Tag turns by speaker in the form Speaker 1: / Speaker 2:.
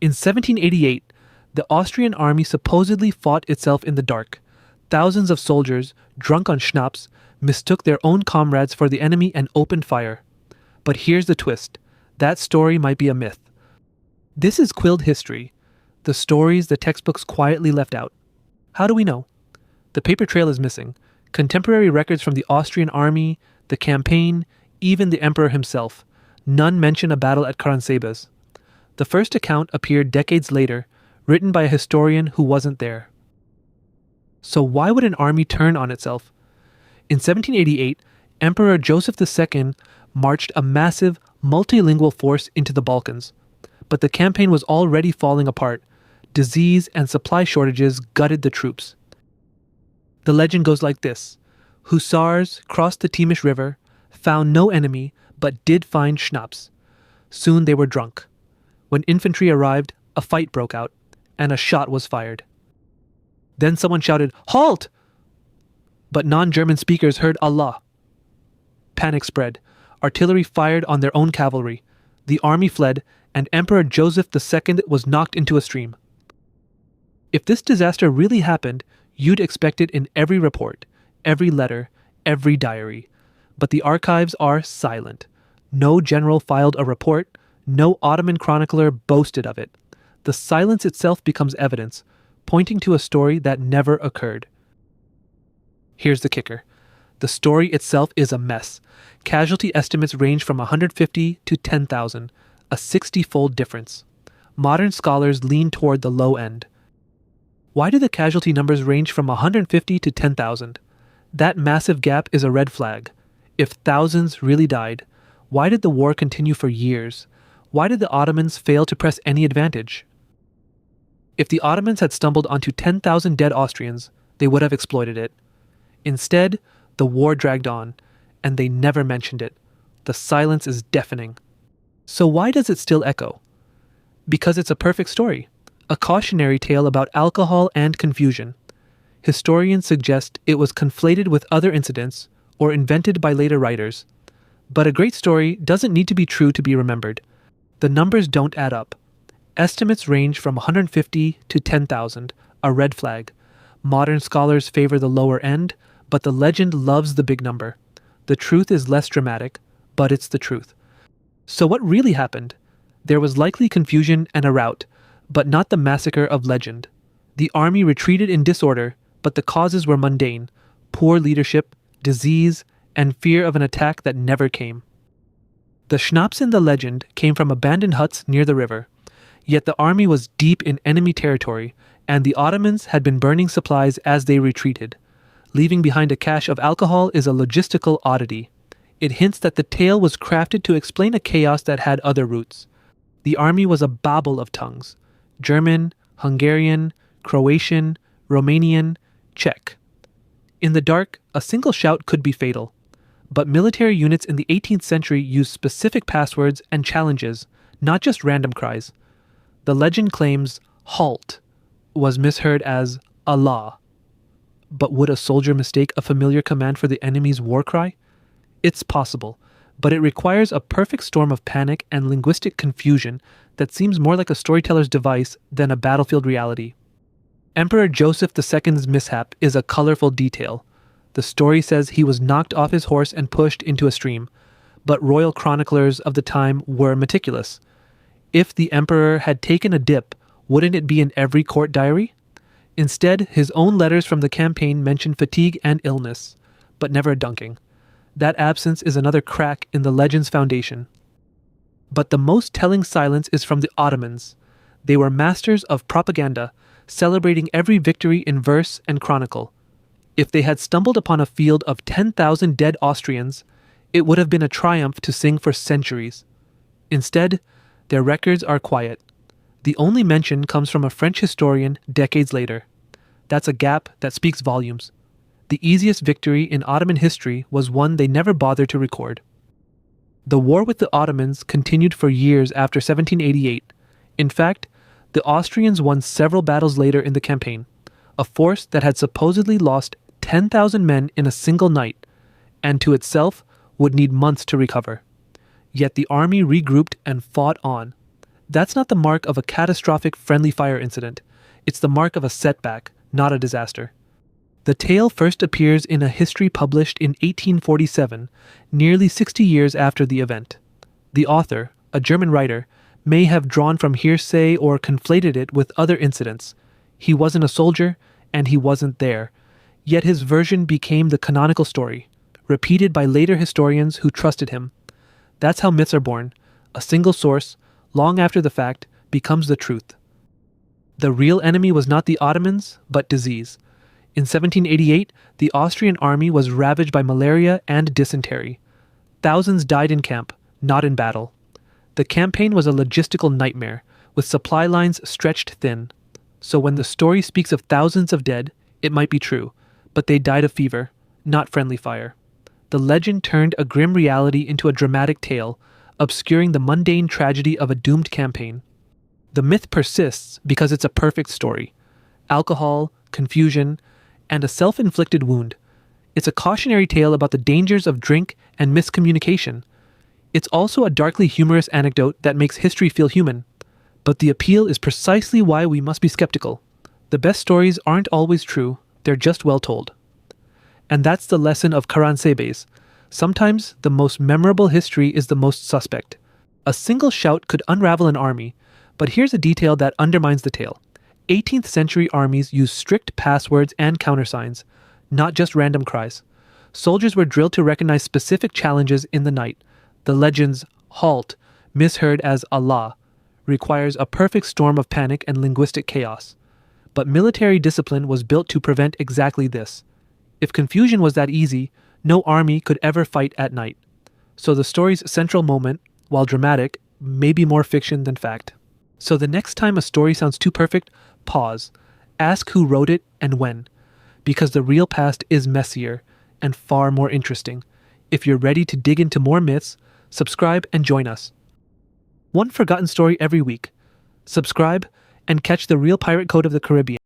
Speaker 1: In 1788, the Austrian army supposedly fought itself in the dark. Thousands of soldiers, drunk on schnapps, mistook their own comrades for the enemy and opened fire. But here's the twist. That story might be a myth. This is quilled history, the stories the textbooks quietly left out. How do we know? The paper trail is missing. Contemporary records from the Austrian army, the campaign, even the emperor himself. None mention a battle at Karánsebes. The first account appeared decades later, written by a historian who wasn't there. So why would an army turn on itself? In 1788, Emperor Joseph II marched a massive, multilingual force into the Balkans. But the campaign was already falling apart. Disease and supply shortages gutted the troops. The legend goes like this. Hussars crossed the Temish River, found no enemy, but did find schnapps. Soon they were drunk. When infantry arrived, a fight broke out, and a shot was fired. Then someone shouted, "Halt!" But non-German speakers heard Allah. Panic spread. Artillery fired on their own cavalry. The army fled, and Emperor Joseph II was knocked into a stream. If this disaster really happened, you'd expect it in every report, every letter, every diary. But the archives are silent. No general filed a report. No Ottoman chronicler boasted of it. The silence itself becomes evidence, pointing to a story that never occurred. Here's the kicker. The story itself is a mess. Casualty estimates range from 150 to 10,000, a 60-fold difference. Modern scholars lean toward the low end. Why do the casualty numbers range from 150 to 10,000? That massive gap is a red flag. If thousands really died, why did the war continue for years? Why did the Ottomans fail to press any advantage? If the Ottomans had stumbled onto 10,000 dead Austrians, they would have exploited it. Instead, the war dragged on, and they never mentioned it. The silence is deafening. So why does it still echo? Because it's a perfect story, a cautionary tale about alcohol and confusion. Historians suggest it was conflated with other incidents or invented by later writers. But a great story doesn't need to be true to be remembered. The numbers don't add up. Estimates range from 150 to 10,000, a red flag. Modern scholars favor the lower end, but the legend loves the big number. The truth is less dramatic, but it's the truth. So what really happened? There was likely confusion and a rout, but not the massacre of legend. The army retreated in disorder, but the causes were mundane: poor leadership, disease, and fear of an attack that never came. The schnapps in the legend came from abandoned huts near the river. Yet the army was deep in enemy territory, and the Ottomans had been burning supplies as they retreated. Leaving behind a cache of alcohol is a logistical oddity. It hints that the tale was crafted to explain a chaos that had other roots. The army was a babel of tongues: German, Hungarian, Croatian, Romanian, Czech. In the dark, a single shout could be fatal. But military units in the 18th century used specific passwords and challenges, not just random cries. The legend claims "halt" was misheard as Allah. But would a soldier mistake a familiar command for the enemy's war cry? It's possible, but it requires a perfect storm of panic and linguistic confusion that seems more like a storyteller's device than a battlefield reality. Emperor Joseph II's mishap is a colorful detail. The story says he was knocked off his horse and pushed into a stream, but royal chroniclers of the time were meticulous. If the emperor had taken a dip, wouldn't it be in every court diary? Instead, his own letters from the campaign mention fatigue and illness, but never a dunking. That absence is another crack in the legend's foundation. But the most telling silence is from the Ottomans. They were masters of propaganda, celebrating every victory in verse and chronicle. If they had stumbled upon a field of 10,000 dead Austrians, it would have been a triumph to sing for centuries. Instead, their records are quiet. The only mention comes from a French historian decades later. That's a gap that speaks volumes. The easiest victory in Ottoman history was one they never bothered to record. The war with the Ottomans continued for years after 1788. In fact, the Austrians won several battles later in the campaign. A force that had supposedly lost 10,000 men in a single night, and to itself would need months to recover. Yet the army regrouped and fought on. That's not the mark of a catastrophic friendly fire incident. It's the mark of a setback, not a disaster. The tale first appears in a history published in 1847, nearly 60 years after the event. The author, a German writer, may have drawn from hearsay or conflated it with other incidents. He wasn't a soldier, and he wasn't there. Yet his version became the canonical story, repeated by later historians who trusted him. That's how myths are born. A single source, long after the fact, becomes the truth. The real enemy was not the Ottomans, but disease. In 1788, the Austrian army was ravaged by malaria and dysentery. Thousands died in camp, not in battle. The campaign was a logistical nightmare, with supply lines stretched thin. So when the story speaks of thousands of dead, it might be true, but they died of fever, not friendly fire. The legend turned a grim reality into a dramatic tale, obscuring the mundane tragedy of a doomed campaign. The myth persists because it's a perfect story. Alcohol, confusion, and a self-inflicted wound. It's a cautionary tale about the dangers of drink and miscommunication. It's also a darkly humorous anecdote that makes history feel human. But the appeal is precisely why we must be skeptical. The best stories aren't always true, they're just well told. And that's the lesson of Karánsebes. Sometimes the most memorable history is the most suspect. A single shout could unravel an army, but here's a detail that undermines the tale. 18th century armies used strict passwords and countersigns, not just random cries. Soldiers were drilled to recognize specific challenges in the night. The legend's halt, misheard as Allah, requires a perfect storm of panic and linguistic chaos. But military discipline was built to prevent exactly this. If confusion was that easy, no army could ever fight at night. So the story's central moment, while dramatic, may be more fiction than fact. So the next time a story sounds too perfect, pause. Ask who wrote it and when. Because the real past is messier and far more interesting. If you're ready to dig into more myths, subscribe and join us. One forgotten story every week. Subscribe and catch the Real Pirate Code of the Caribbean.